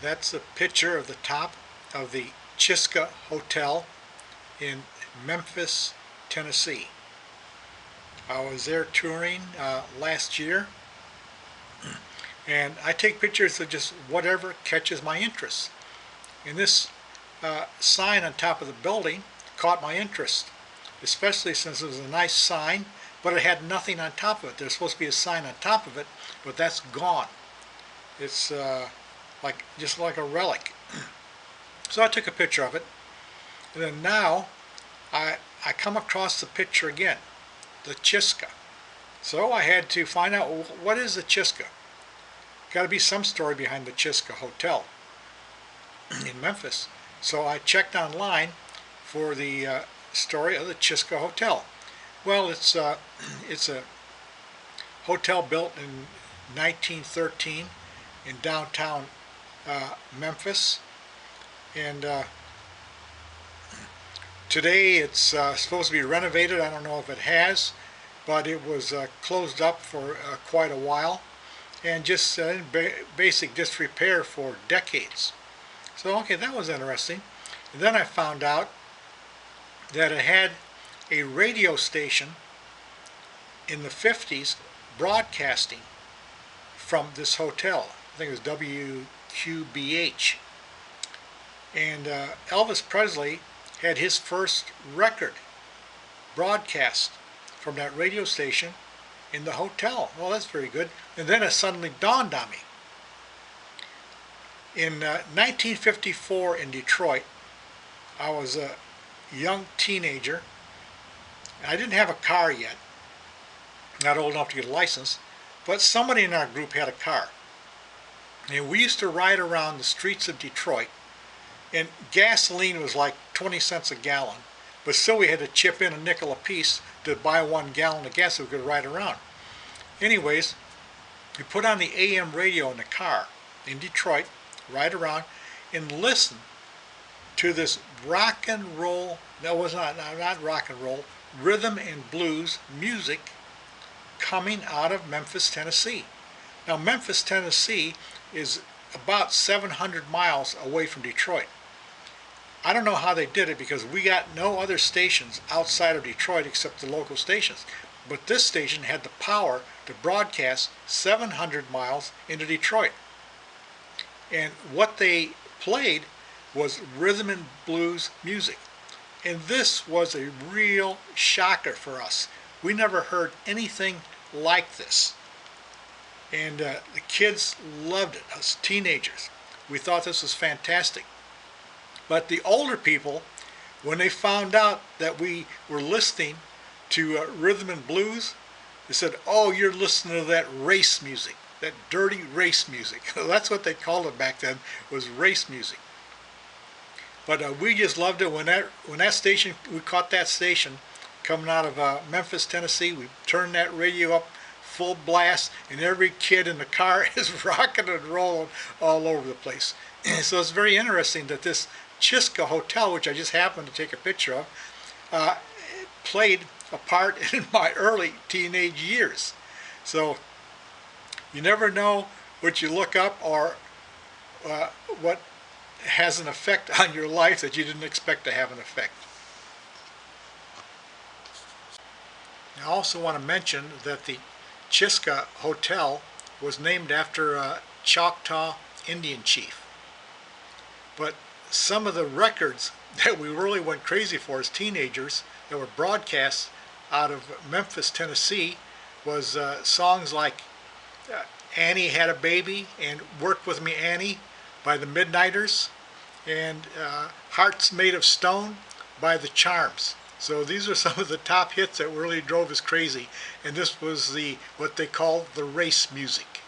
That's a picture of the top of the Chisca Hotel in Memphis, Tennessee. I was there touring last year, and I take pictures of just whatever catches my interest. And this sign on top of the building caught my interest, especially since it was a nice sign, but it had nothing on top of it. There's supposed to be a sign on top of it, but that's gone. It's just like a relic. So I took a picture of it, and then now I come across the picture again, the Chisca. So I had to find out, what is the Chisca? Got to be some story behind the Chisca Hotel in Memphis. So I checked online for the story of the Chisca Hotel. Well, it's a hotel built in 1913 in downtown Memphis, and today it's supposed to be renovated. I don't know if it has, but it was closed up for quite a while, and just in basic disrepair for decades. So okay, that was interesting. And then I found out that it had a radio station in the 50s broadcasting from this hotel. I think it was WQBH. And Elvis Presley had his first record broadcast from that radio station in the hotel. Well, that's very good. And then it suddenly dawned on me. In 1954 in Detroit, I was a young teenager. I didn't have a car yet, not old enough to get a license, but somebody in our group had a car. And we used to ride around the streets of Detroit, and gasoline was like 20 cents a gallon, but still we had to chip in a nickel apiece to buy 1 gallon of gas so we could ride around. Anyways, we put on the AM radio in the car in Detroit, ride around, and listen to this rock and roll, that was not rock and roll, rhythm and blues music coming out of Memphis, Tennessee. Now Memphis, Tennessee is about 700 miles away from Detroit. I don't know how they did it because we got no other stations outside of Detroit except the local stations. But this station had the power to broadcast 700 miles into Detroit. And what they played was rhythm and blues music. And this was a real shocker for us. We never heard anything like this. And the kids loved it, us teenagers. We thought this was fantastic. But the older people, when they found out that we were listening to rhythm and blues, they said, "Oh, you're listening to that race music, that dirty race music." That's what they called it back then, was race music. But we just loved it when that station, we caught that station coming out of Memphis, Tennessee. We turned that radio up full blast, and every kid in the car is rocking and rolling all over the place. So it's very interesting that this Chisca Hotel, which I just happened to take a picture of, played a part in my early teenage years. So you never know what you look up or what has an effect on your life that you didn't expect to have an effect. I also want to mention that the Chisca Hotel was named after a Choctaw Indian chief. But some of the records that we really went crazy for as teenagers that were broadcast out of Memphis, Tennessee was songs like Annie Had a Baby and Work With Me Annie by the Midnighters, and Hearts Made of Stone by the Charms. So these are some of the top hits that really drove us crazy, and this was what they called the race music.